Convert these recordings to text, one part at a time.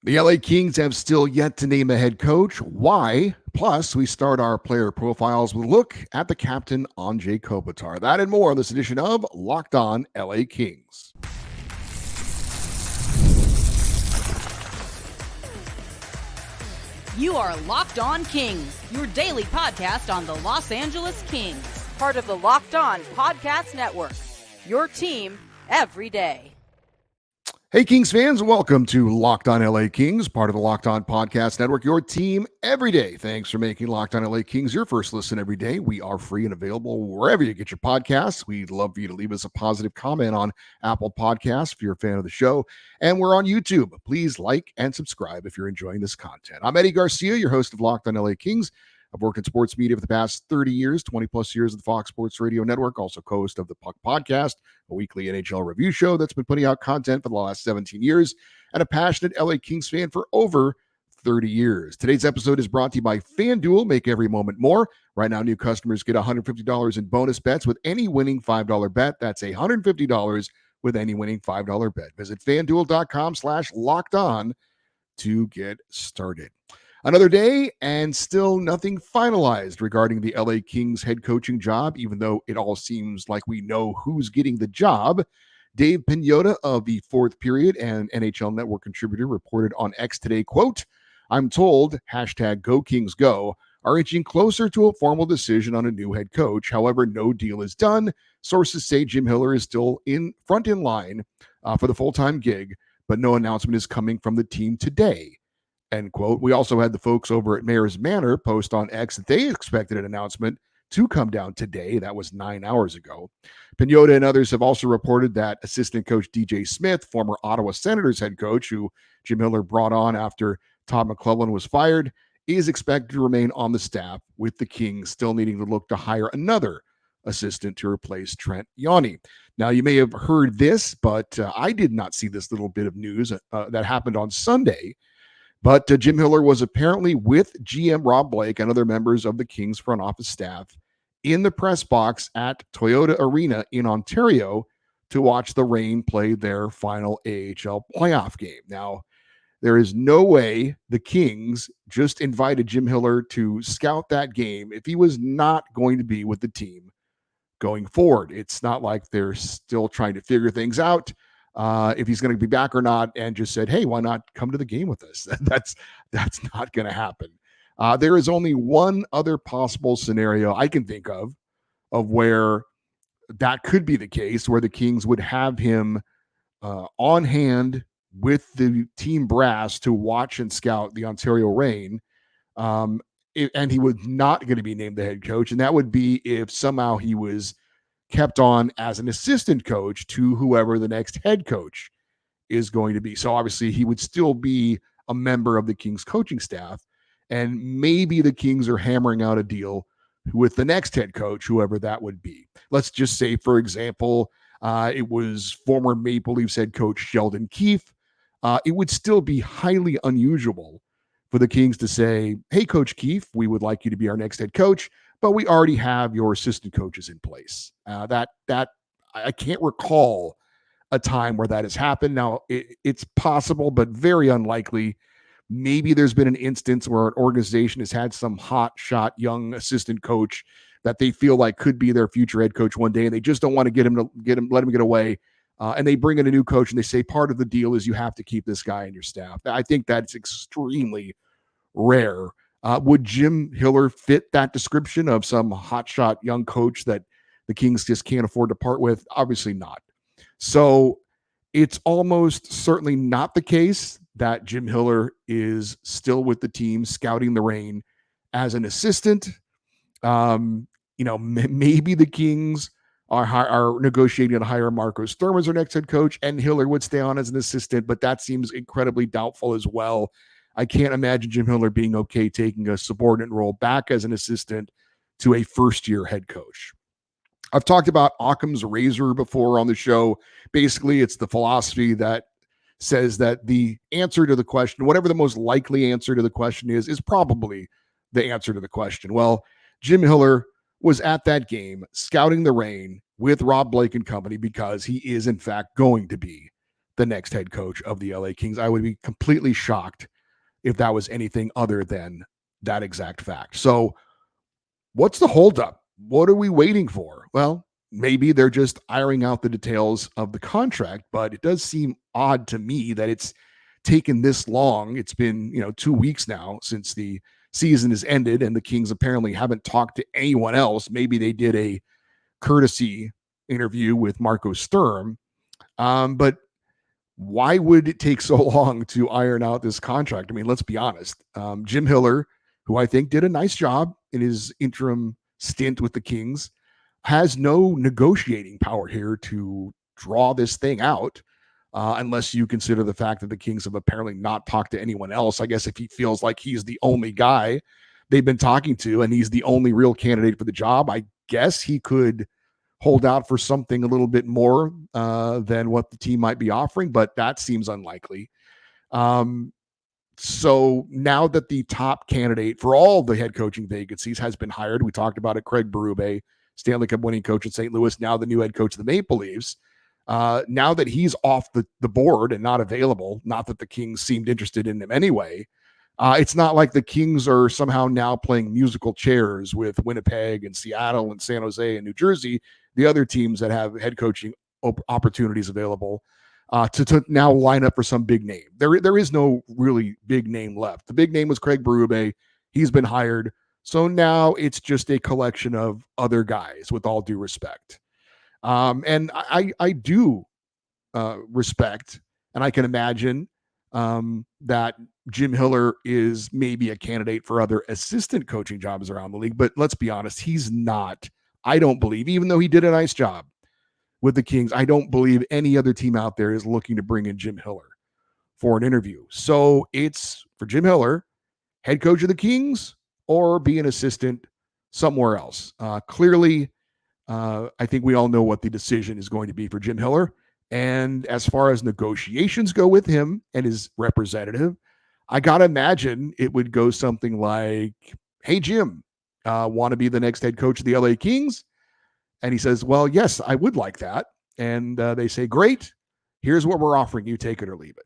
The LA Kings have still yet to name a head coach. Why? Plus, we start our player profiles with a look at the captain, Anze Kopitar. That and more on this edition of Locked On LA Kings. You are Locked On Kings, your daily podcast on the Los Angeles Kings. Part of the Locked On Podcast Network, your team every day. Hey, Kings fans, welcome to Locked On LA Kings, part of the Locked On Podcast Network, your team every day. Thanks for making Locked On LA Kings your first listen every day. We are free and available wherever you get your podcasts. We'd love for you to leave us a positive comment on Apple Podcasts if you're a fan of the show. And we're on YouTube. Please like and subscribe if you're enjoying this content. I'm Eddie Garcia, your host of Locked On LA Kings. I've worked in sports media for the past 30 years, 20 plus years at the Fox Sports Radio Network, also co-host of the Puck Podcast, a weekly NHL review show that's been putting out content for the last 17 years, and a passionate LA Kings fan for over 30 years. Today's episode is brought to you by FanDuel. Make every moment more. Right now, new customers get $150 in bonus bets with any winning $5 bet. That's $150 with any winning $5 bet. Visit FanDuel.com/locked-on to get started. Another day, and still nothing finalized regarding the LA Kings head coaching job, even though it all seems like we know who's getting the job. Dave Pagnotta of the Fourth Period and NHL Network contributor reported on X today, quote, "I'm told, #GoKingsGo, are inching closer to a formal decision on a new head coach. However, no deal is done. Sources say Jim Hiller is still in line for the full-time gig, but no announcement is coming from the team today." End quote. We also had the folks over at Mayor's Manor post on X that they expected an announcement to come down today. That was 9 hours ago. Pagnotta and others have also reported that assistant coach DJ Smith, former Ottawa Senators head coach, who Jim Hiller brought on after Todd McClellan was fired, is expected to remain on the staff, with the Kings still needing to look to hire another assistant to replace Trent Yawney. Now, you may have heard this, but I did not see this little bit of news that happened on Sunday. But Jim Hiller was apparently with GM Rob Blake and other members of the Kings front office staff in the press box at Toyota Arena in Ontario to watch the Reign play their final AHL playoff game. Now, there is no way the Kings just invited Jim Hiller to scout that game if he was not going to be with the team going forward. It's not like they're still trying to figure things out. If he's going to be back or not, and just said, "Hey, why not come to the game with us?" That's not going to happen. There is only one other possible scenario I can think of where that could be the case, where the Kings would have him on hand with the team brass to watch and scout the Ontario Reign, and he was not going to be named the head coach, and that would be if somehow he was kept on as an assistant coach to whoever the next head coach is going to be. So obviously he would still be a member of the Kings coaching staff, and maybe the Kings are hammering out a deal with the next head coach, whoever that would be. Let's just say, for example, it was former Maple Leafs head coach Sheldon Keefe. It would still be highly unusual for the Kings to say, "Hey, Coach Keefe, we would like you to be our next head coach, but we already have your assistant coaches in place." That I can't recall a time where that has happened. Now, it's possible, but very unlikely. Maybe there's been an instance where an organization has had some hot shot young assistant coach that they feel like could be their future head coach one day, and they just don't want to let him get away. And they bring in a new coach, and they say part of the deal is you have to keep this guy in your staff. I think that's extremely rare. Would Jim Hiller fit that description of some hotshot young coach that the Kings just can't afford to part with? Obviously not. So it's almost certainly not the case that Jim Hiller is still with the team scouting the Reign as an assistant. Maybe the Kings are negotiating to hire Marco Sturm as their next head coach, and Hiller would stay on as an assistant, but that seems incredibly doubtful as well. I can't imagine Jim Hiller being okay taking a subordinate role back as an assistant to a first-year head coach. I've talked about Occam's razor before on the show. Basically, it's the philosophy that says that the answer to the question, whatever the most likely answer to the question is probably the answer to the question. Well, Jim Hiller was at that game scouting the Reign with Rob Blake and company because he is, in fact, going to be the next head coach of the LA Kings. I would be completely shocked if that was anything other than that exact fact. So what's the holdup? What are we waiting for? Well, maybe they're just ironing out the details of the contract, but it does seem odd to me that it's taken this long. It's been, 2 weeks now since the season has ended, and the Kings apparently haven't talked to anyone else. Maybe they did a courtesy interview with Marco Sturm. But why would it take so long to iron out this contract? I mean, let's be honest. Jim Hiller, who I think did a nice job in his interim stint with the Kings, has no negotiating power here to draw this thing out, unless you consider the fact that the Kings have apparently not talked to anyone else. I guess if he feels like he's the only guy they've been talking to and he's the only real candidate for the job, I guess he could hold out for something a little bit more than what the team might be offering, but that seems unlikely. So now that the top candidate for all the head coaching vacancies has been hired, we talked about it, Craig Berube, Stanley Cup winning coach at St. Louis, now the new head coach of the Maple Leafs. Now that he's off the board and not available, not that the Kings seemed interested in him anyway, it's not like the Kings are somehow now playing musical chairs with Winnipeg and Seattle and San Jose and New Jersey, the other teams that have head coaching opportunities available, to now line up for some big name. There is no really big name left. The big name was Craig Berube. He's been hired. So now it's just a collection of other guys, with all due respect. And I do respect, and I can imagine that Jim Hiller is maybe a candidate for other assistant coaching jobs around the league. But let's be honest, he's not. I don't believe, even though he did a nice job with the Kings, I don't believe any other team out there is looking to bring in Jim Hiller for an interview. So it's for Jim Hiller, head coach of the Kings, or be an assistant somewhere else. Clearly, I think we all know what the decision is going to be for Jim Hiller. And as far as negotiations go with him and his representative, I got to imagine it would go something like, hey, Jim, want to be the next head coach of the LA Kings? And he says, well, yes, I would like that. And they say, great, here's what we're offering you, take it or leave it.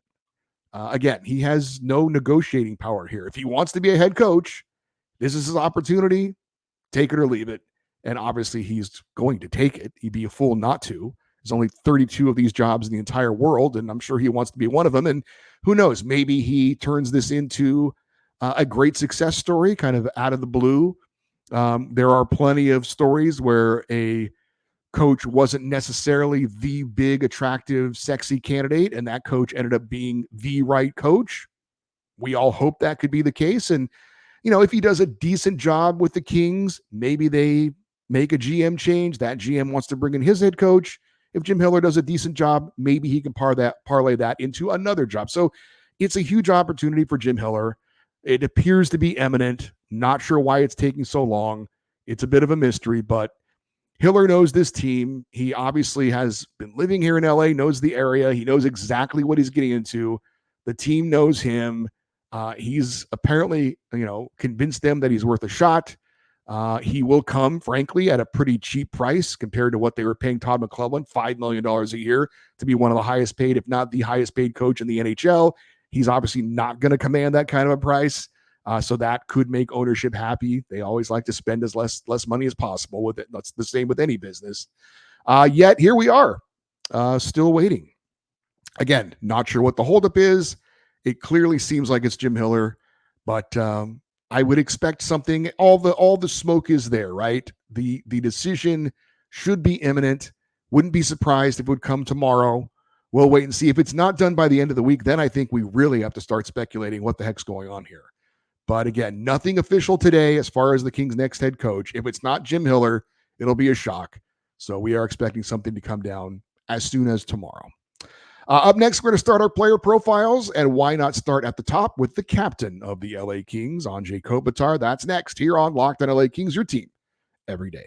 Again, he has no negotiating power here. If he wants to be a head coach, this is his opportunity, take it or leave it. And obviously he's going to take it. He'd be a fool not to. There's only 32 of these jobs in the entire world, and I'm sure he wants to be one of them. And who knows, maybe he turns this into a great success story, kind of out of the blue. There are plenty of stories where a coach wasn't necessarily the big, attractive, sexy candidate, and that coach ended up being the right coach. We all hope that could be the case. And, if he does a decent job with the Kings, maybe they make a GM change. That GM wants to bring in his head coach. If Jim Hiller does a decent job, maybe he can parlay that into another job. So it's a huge opportunity for Jim Hiller. It appears to be imminent. Not sure why it's taking so long. It's a bit of a mystery, but Hiller knows this team. He obviously has been living here in LA, knows the area. He knows exactly what he's getting into. The team knows him. He's apparently, convinced them that he's worth a shot. He will come, frankly, at a pretty cheap price compared to what they were paying Todd McClellan, $5 million a year to be one of the highest paid, if not the highest paid coach in the NHL. He's obviously not going to command that kind of a price. So that could make ownership happy. They always like to spend as less money as possible with it. That's the same with any business. Yet here we are, still waiting. Again, not sure what the holdup is. It clearly seems like it's Jim Hiller, but I would expect something. All the smoke is there, right? The decision should be imminent. Wouldn't be surprised if it would come tomorrow. We'll wait and see. If it's not done by the end of the week, then I think we really have to start speculating what the heck's going on here. But again, nothing official today as far as the Kings' next head coach. If it's not Jim Hiller, it'll be a shock. So we are expecting something to come down as soon as tomorrow. Up next, we're going to start our player profiles, and why not start at the top with the captain of the LA Kings, Anze Kopitar. That's next here on Locked on LA Kings, your team every day.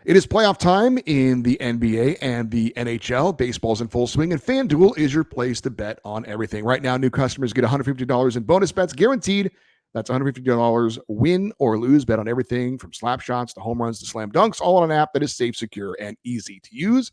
It is playoff time in the NBA and the NHL. Baseball's in full swing, and FanDuel is your place to bet on everything. Right now, new customers get $150 in bonus bets guaranteed That's $150 win or lose. Bet on everything from slap shots to home runs to slam dunks, all on an app that is safe, secure, and easy to use.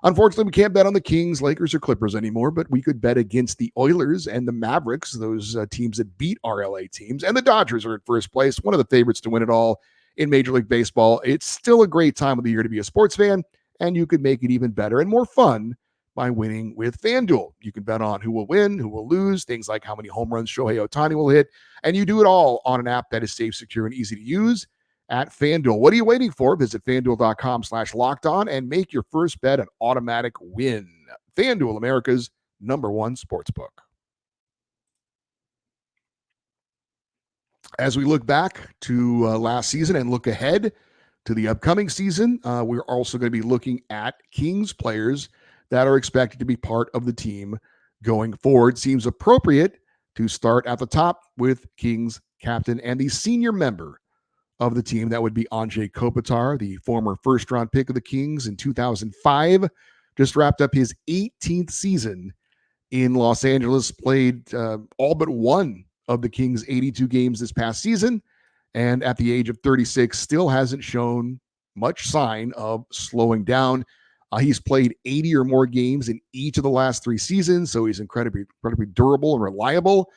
Unfortunately, we can't bet on the Kings, Lakers, or Clippers anymore, but we could bet against the Oilers and the Mavericks, those teams that beat our LA teams. And the Dodgers are in first place, one of the favorites to win it all in Major League Baseball. It's still a great time of the year to be a sports fan, and you could make it even better and more fun by winning with FanDuel. You can bet on who will win, who will lose, things like how many home runs Shohei Ohtani will hit, and you do it all on an app that is safe, secure, and easy to use at FanDuel. What are you waiting for? Visit FanDuel.com/lockedon and make your first bet an automatic win. FanDuel, America's #1 sportsbook. As we look back to last season and look ahead to the upcoming season, we're also going to be looking at Kings players that are expected to be part of the team going forward. Seems appropriate to start at the top with Kings captain and the senior member of the team. That would be Anze Kopitar, the former first-round pick of the Kings in 2005. Just wrapped up his 18th season in Los Angeles, played all but one of the Kings' 82 games this past season, and at the age of 36, still hasn't shown much sign of slowing down. He's played 80 or more games in each of the last 3 seasons, so he's incredibly durable and reliable.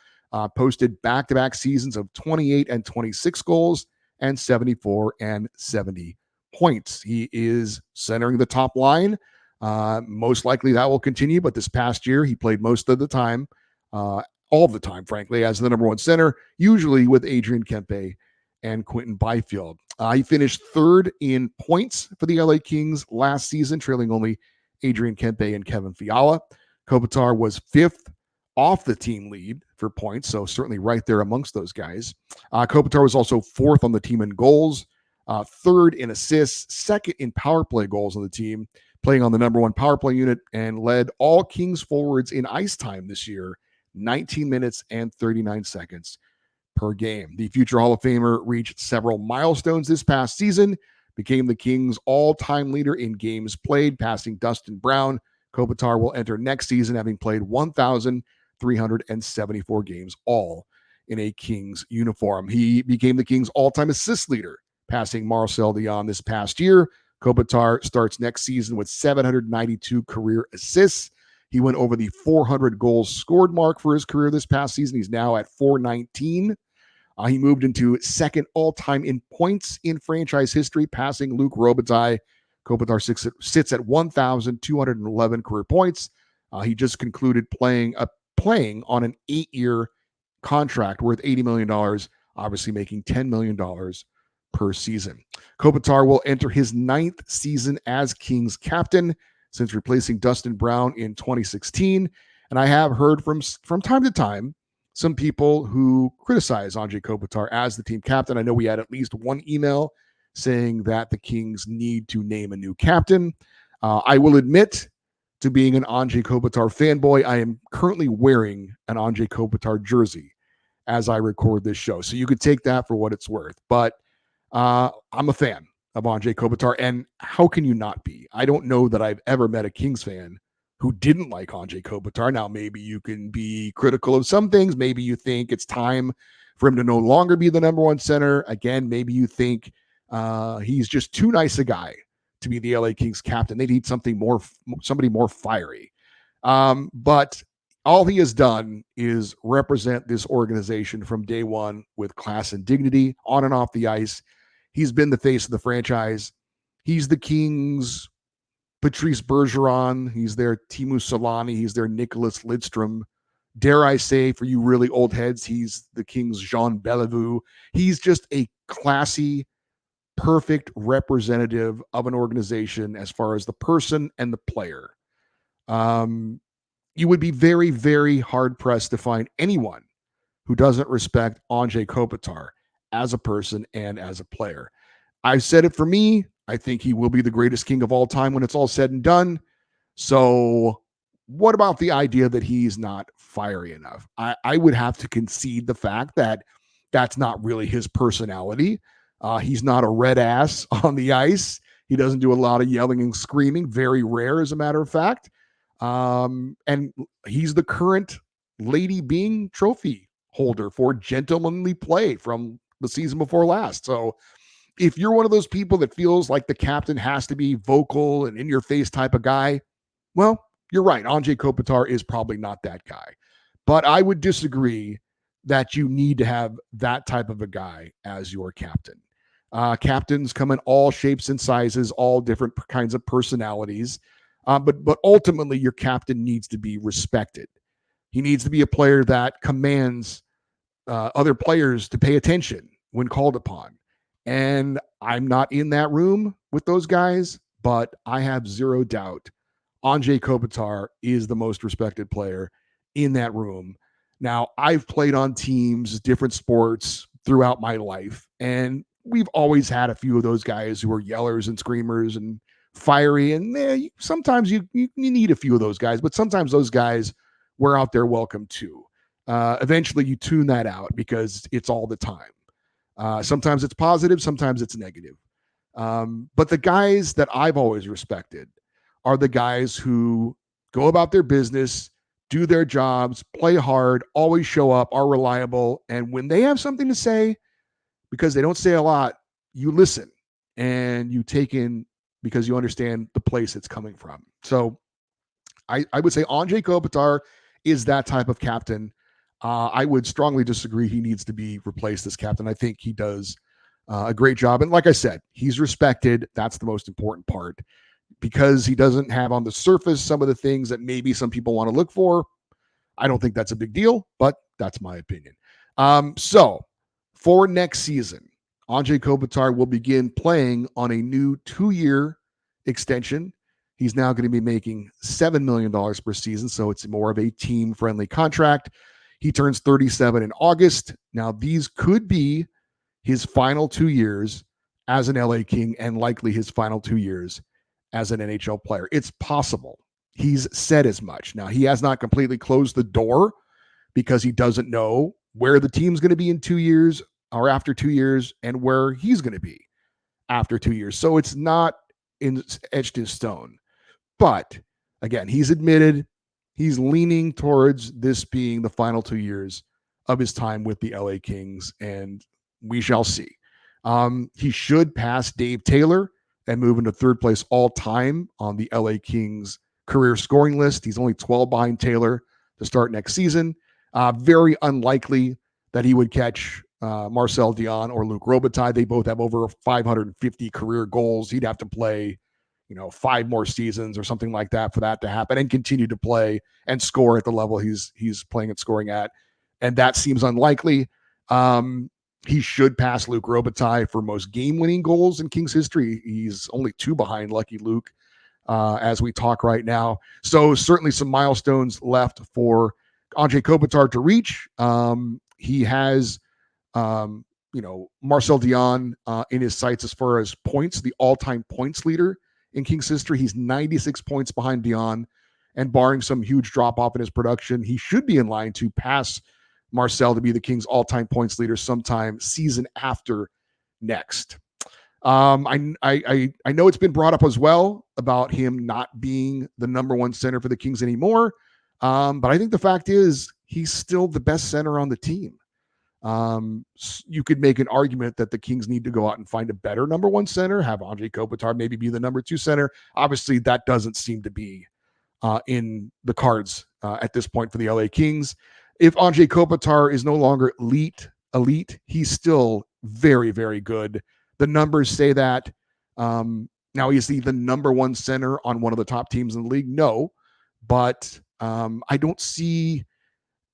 Posted back-to-back seasons of 28 and 26 goals and 74 and 70 points. He is centering the top line. Most likely that will continue, but this past year he played most of the time, all the time, frankly, as the #1 center, usually with Adrian Kempe and Quentin Byfield. He finished 3rd in points for the LA Kings last season, trailing only Adrian Kempe and Kevin Fiala. Kopitar was 5th off the team lead for points, so certainly right there amongst those guys. Kopitar was also 4th on the team in goals, 3rd in assists, 2nd in power play goals on the team, playing on the #1 power play unit, and led all Kings forwards in ice time this year, 19 minutes and 39 seconds per game. The future Hall of Famer reached several milestones this past season, became the Kings' all-time leader in games played, passing Dustin Brown. Kopitar will enter next season having played 1,374 games, all in a Kings uniform. He became the Kings' all-time assist leader, passing Marcel Dion this past year. Kopitar starts next season with 792 career assists. He went over the 400 goals scored mark for his career this past season. He's now at 419. He moved into 2nd all-time in points in franchise history, passing Luc Robitaille. Kopitar sits at 1,211 career points. He just concluded playing on an 8-year contract worth $80 million, obviously making $10 million per season. Kopitar will enter his 9th season as Kings captain since replacing Dustin Brown in 2016. And I have heard from time to time some people who criticize Anze Kopitar as the team captain. I know we had at least one email saying that the Kings need to name a new captain. I will admit to being an Anze Kopitar fanboy. I am currently wearing an Anze Kopitar jersey as I record this show, so you could take that for what it's worth. But I'm a fan of Anze Kopitar, and how can you not be? I don't know that I've ever met a Kings fan who didn't like Anze Kopitar. Now, maybe you can be critical of some things. Maybe you think it's time for him to no longer be the #1 center. Again, maybe you think he's just too nice a guy to be the LA Kings captain. They need somebody more fiery. But all he has done is represent this organization from day one with class and dignity on and off the ice. He's been the face of the franchise. He's the Kings' Patrice Bergeron. He's their Teemu Selanne. He's their Nicholas Lidstrom. Dare I say, for you really old heads, he's the Kings' Jean Beliveau. He's just a classy, perfect representative of an organization as far as the person and the player. You would be very, very hard-pressed to find anyone who doesn't respect Anze Kopitar as a person and as a player. I've said it for me. I think he will be the greatest King of all time when it's all said and done. So what about the idea that he's not fiery enough? I would have to concede the fact that that's not really his personality. He's not a red ass on the ice. He doesn't do a lot of yelling and screaming. Very rare, as a matter of fact. And he's the current Lady Byng trophy holder for gentlemanly play from the season before last. So if you're one of those people that feels like the captain has to be vocal and in your face type of guy, well, you're right. Anze Kopitar is probably not that guy. But I would disagree that you need to have that type of a guy as your captain. Captains come in all shapes and sizes, all different kinds of personalities. But ultimately, your captain needs to be respected. He needs to be a player that commands other players to pay attention when called upon. And I'm not in that room with those guys, but I have zero doubt Anze Kopitar is the most respected player in that room. Now, I've played on teams, different sports throughout my life, and we've always had a few of those guys who are yellers and screamers and fiery. And sometimes you need a few of those guys, but sometimes those guys wear out their welcome too. Eventually, you tune that out because it's all the time. Sometimes it's positive, sometimes it's negative. But the guys that I've always respected are the guys who go about their business, do their jobs, play hard, always show up, are reliable. And when they have something to say, because they don't say a lot, you listen and you take in because you understand the place it's coming from. So I would say Anze Kopitar is that type of captain. I would strongly disagree. He needs to be replaced as captain. I think he does a great job. And like I said, he's respected. That's the most important part. Because he doesn't have on the surface some of the things that maybe some people want to look for, I don't think that's a big deal, but that's my opinion. So for next season, Anze Kopitar will begin playing on a new 2-year extension. He's now going to be making $7 million per season, so it's more of a team-friendly contract. He turns 37 in August. Now, these could be his final 2 years as an LA King and likely his final 2 years as an NHL player. It's possible. He's said as much. Now, he has not completely closed the door because he doesn't know where the team's going to be in 2 years or after 2 years and where he's going to be after 2 years. So it's not etched in stone. But again, he's admitted he's leaning towards this being the final 2 years of his time with the LA Kings, and we shall see. He should pass Dave Taylor and move into third place all time on the LA Kings career scoring list. He's only 12 behind Taylor to start next season. Very unlikely that he would catch Marcel Dion or Luc Robitaille. They both have over 550 career goals. He'd have to play, 5 more seasons or something like that for that to happen and continue to play and score at the level he's playing and scoring at. And that seems unlikely. He should pass Luc Robitaille for most game-winning goals in Kings history. He's only 2 behind Lucky Luke as we talk right now. So certainly some milestones left for Anze Kopitar to reach. He has, Marcel Dion in his sights as far as points, the all-time points leader in Kings history. He's 96 points behind Dion, and barring some huge drop-off in his production, he should be in line to pass Marcel to be the Kings all-time points leader sometime season after next. I know it's been brought up as well about him not being the number one center for the Kings anymore. But I think the fact is he's still the best center on the team. You could make an argument that the Kings need to go out and find a better number one center, have Anze Kopitar maybe be the number 2 center. Obviously, that doesn't seem to be in the cards at this point for the LA Kings. If Anze Kopitar is no longer elite, he's still very, very good. The numbers say that. Now, is he the number 1 center on one of the top teams in the league? No, but I don't see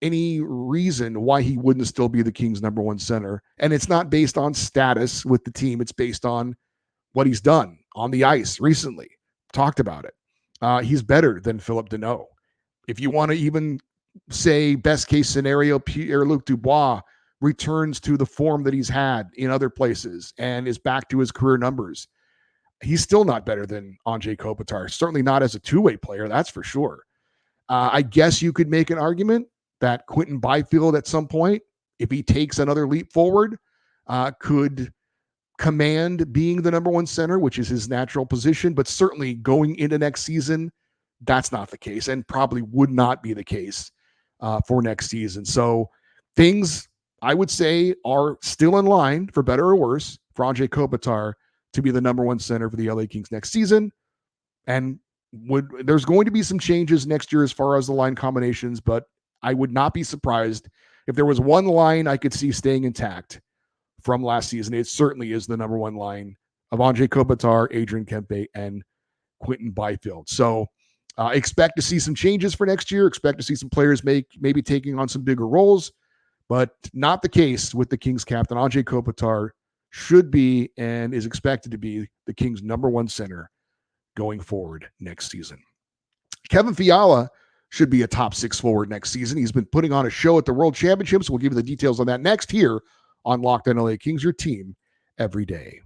any reason why he wouldn't still be the Kings' number 1 center. And it's not based on status with the team. It's based on what he's done on the ice recently. Talked about it. He's better than Phillip Danault. If you want to even say best case scenario, Pierre-Luc Dubois returns to the form that he's had in other places and is back to his career numbers, he's still not better than Anze Kopitar. Certainly not as a two-way player, that's for sure. I guess you could make an argument that Quentin Byfield at some point, if he takes another leap forward, could command being the number 1 center, which is his natural position. But certainly going into next season, that's not the case and probably would not be the case for next season. So things I would say are still in line, for better or worse, for Anze Kopitar to be the number one center for the LA Kings next season. And there's going to be some changes next year as far as the line combinations, but I would not be surprised if there was one line I could see staying intact from last season. It certainly is the number one line of Anze Kopitar, Adrian Kempe, and Quentin Byfield. So expect to see some changes for next year. Expect to see some players maybe taking on some bigger roles, but not the case with the Kings captain. Anze Kopitar should be and is expected to be the Kings' number one center going forward next season. Kevin Fiala should be a top 6 forward next season. He's been putting on a show at the World Championships. We'll give you the details on that next here on Locked On LA Kings, your team every day.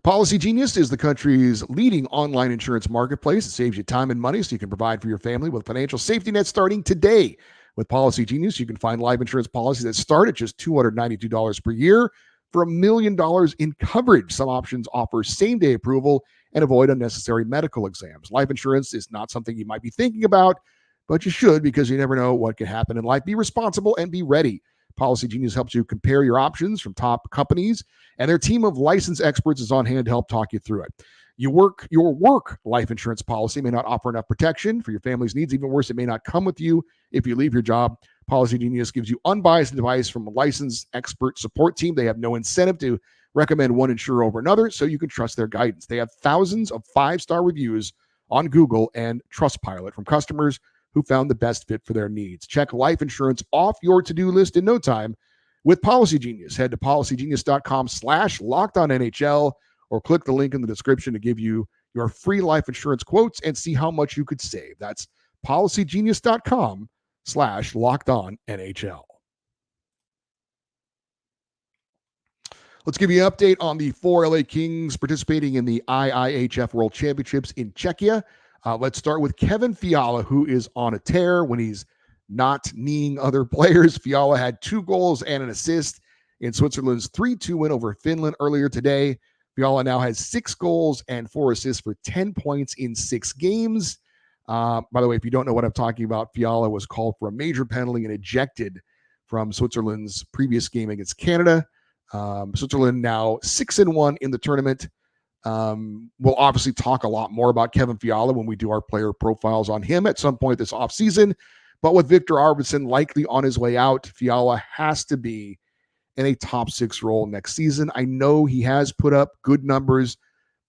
Policygenius is the country's leading online insurance marketplace. It saves you time and money so you can provide for your family with financial safety net starting today. With Policygenius, you can find life insurance policies that start at just $292 per year for $1 million in coverage. Some options offer same-day approval and avoid unnecessary medical exams. Life insurance is not something you might be thinking about, but you should, because you never know what could happen in life. Be responsible and be ready. Policygenius helps you compare your options from top companies, and their team of licensed experts is on hand to help talk you through it. Your work life insurance policy may not offer enough protection for your family's needs. Even worse, it may not come with you if you leave your job. Policygenius gives you unbiased advice from a licensed expert support team. They have no incentive to recommend one insurer over another, so you can trust their guidance. They have thousands of 5-star reviews on Google and Trustpilot from customers who found the best fit for their needs. Check life insurance off your to-do list in no time with Policygenius. Head to policygenius.com/LockedOnNHL or click the link in the description to give you your free life insurance quotes and see how much you could save. That's policygenius.com/LockedOnNHL. Let's give you an update on the 4 LA Kings participating in the IIHF World Championships in Czechia. Let's start with Kevin Fiala, who is on a tear when he's not kneeing other players. Fiala had 2 goals and an assist in Switzerland's 3-2 win over Finland earlier today. Fiala now has 6 goals and 4 assists for 10 points in 6 games. By the way, if you don't know what I'm talking about, Fiala was called for a major penalty and ejected from Switzerland's previous game against Canada. Switzerland now 6-1 in the tournament. We'll obviously talk a lot more about Kevin Fiala when we do our player profiles on him at some point this offseason. But with Victor Arvidsson likely on his way out, Fiala has to be in a top 6 role next season. I know he has put up good numbers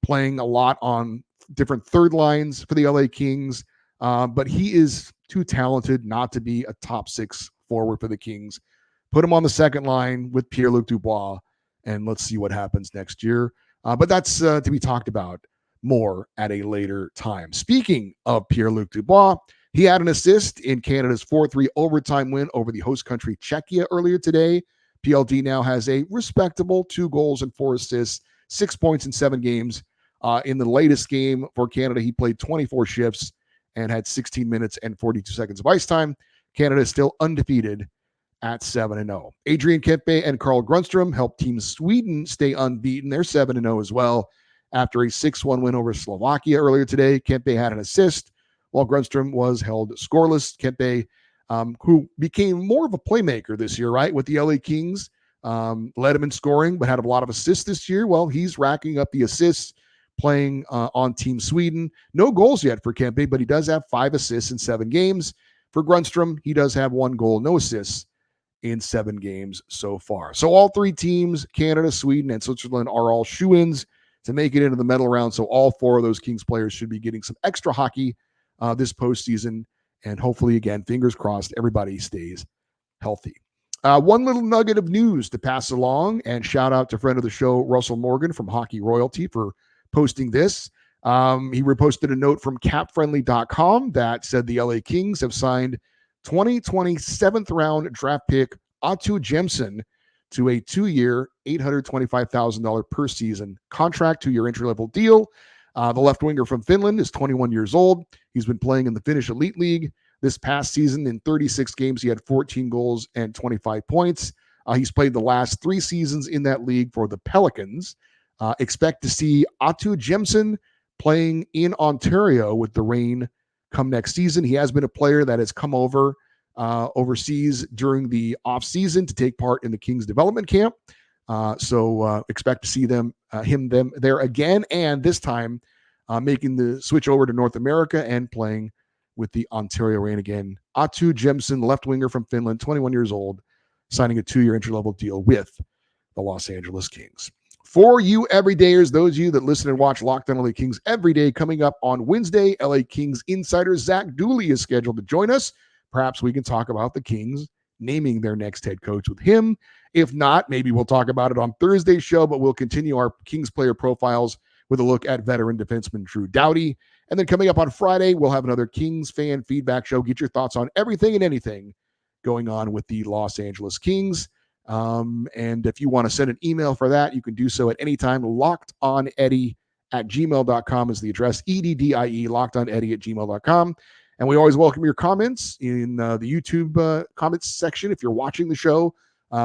playing a lot on different third lines for the LA Kings, but he is too talented not to be a top 6 forward for the Kings. Put him on the second line with Pierre-Luc Dubois, and let's see what happens next year. But that's to be talked about more at a later time. Speaking of Pierre-Luc Dubois, he had an assist in Canada's 4-3 overtime win over the host country Czechia earlier today. PLD now has a respectable 2 goals and 4 assists, 6 points in 7 games. In the latest game for Canada, he played 24 shifts and had 16 minutes and 42 seconds of ice time. Canada is still undefeated at 7-0. Adrian Kempe and Carl Grundstrom helped Team Sweden stay unbeaten. They're 7-0 as well. After a 6-1 win over Slovakia earlier today, Kempe had an assist, while Grundstrom was held scoreless. Kempe, who became more of a playmaker this year, right, with the LA Kings, led him in scoring, but had a lot of assists this year. Well, he's racking up the assists playing on Team Sweden. No goals yet for Kempe, but he does have 5 assists in 7 games. For Grundstrom, he does have 1 goal, no assists in 7 games so far. So all 3 teams, Canada, Sweden, and Switzerland, are all shoo-ins to make it into the medal round. So all 4 of those Kings players should be getting some extra hockey this postseason. And hopefully, again, fingers crossed, everybody stays healthy. One little nugget of news to pass along, and shout out to friend of the show, Russell Morgan from Hockey Royalty, for posting this. He reposted a note from capfriendly.com that said the LA Kings have signed 2020 7th round draft pick Atu Jemson to a 2-year, $825,000 per season contract, 2-year entry-level deal. The left winger from Finland is 21 years old. He's been playing in the Finnish Elite League. This past season, in 36 games, he had 14 goals and 25 points. He's played the last 3 seasons in that league for the Pelicans. Expect to see Atu Jemson playing in Ontario with the Reign come next season. He has been a player that has come over overseas during the off season to take part in the Kings development camp. So expect to see them there again, and this time making the switch over to North America and playing with the Ontario Reign again. Atu Jemson, left winger from Finland, 21 years old, signing a 2-year entry-level deal with the Los Angeles Kings. For you everydayers, those of you that listen and watch Locked On LA Kings every day, coming up on Wednesday, LA Kings insider Zach Dooley is scheduled to join us. Perhaps we can talk about the Kings naming their next head coach with him. If not, maybe we'll talk about it on Thursday's show, but we'll continue our Kings player profiles with a look at veteran defenseman Drew Doughty. And then coming up on Friday, we'll have another Kings fan feedback show. Get your thoughts on everything and anything going on with the Los Angeles Kings. And if you want to send an email for that, you can do so at any time. LockedOnEddie@gmail.com is the address. EDDIE, LockedOnEddie@gmail.com. And we always welcome your comments in the YouTube comments section. If you're watching the show,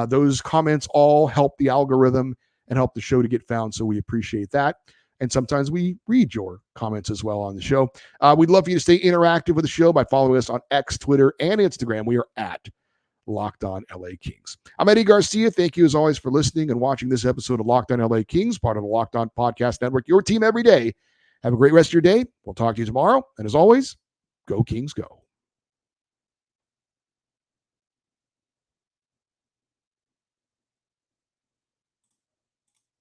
those comments all help the algorithm and help the show to get found. So we appreciate that. And sometimes we read your comments as well on the show. We'd love for you to stay interactive with the show by following us on X, Twitter, and Instagram. We are at Locked On LA Kings. I'm Eddie Garcia. Thank you as always for listening and watching this episode of Locked On LA Kings, part of the Locked On Podcast Network, your team every day. Have a great rest of your day. We'll talk to you tomorrow. And as always, go Kings, go.